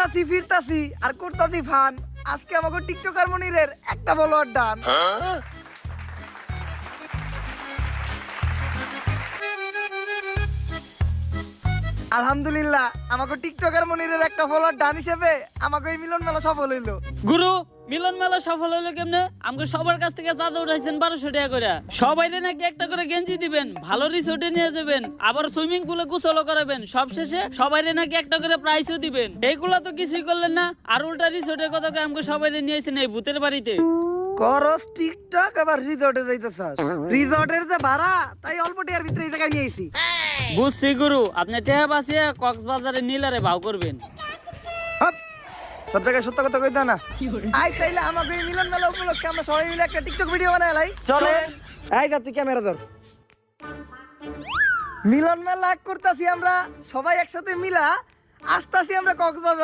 ঘুরতাছি ফিরতাছি আর করতাছি ফান। আজকে আমাকে টিকটকার মনিরের একটা ফলোয়ার ডান। আলহামদুলিল্লাহ আমাকে টিকটকার মনিরের একটা ফলোয়ার ডান হিসেবে আমাকে এই মিলন মেলা সফল হইলো। গুরু মিলন মেলা সফল হইলো কেমনে? আমাকে সবার কাছ থেকে চাঁদা উঠাইছেন 1200 টাকা করে। সবাইরে নাকি একটা করে গেঞ্জি দিবেন, ভালো রিসোর্টে নিয়ে যাবেন, আবার সুইমিং পুলে গোসলও করাবেন, সবশেষে সবাইরে নাকি একটা করে প্রাইজও দিবেন। এইগুলা তো কিছুই করলেন না, আর উল্টা রিসোর্টের কথা কয়ে আমাকে সবাইরে নিয়েছেন এই ভূতের বাড়িতে। করস টিকটক আবার রিসর্টে যাইতেছাস। রিসর্টের যে ভাড়া তাই অল্প টাকার ভিতরে এই জায়গায় নিয়েছি। বুঝছি গুরু, আপনি টেহা বাঁচিয়ে কক্সবাজারে নীলারে ভাও করবেন। হাপ, সব জায়গায় সত্য কথা কইতা না। আই তাইলে আমাকে এই মিলন মেলা উপলক্ষে আমরা সবাই মিলে একটা টিকটক ভিডিও বানাই লাই। চলেন। এই যা তুই ক্যামেরা ধর। মিলন মেলা করতাছি আমরা সবাই একসাথে মিলা, আসতাছি আমরা কক্সবাজার।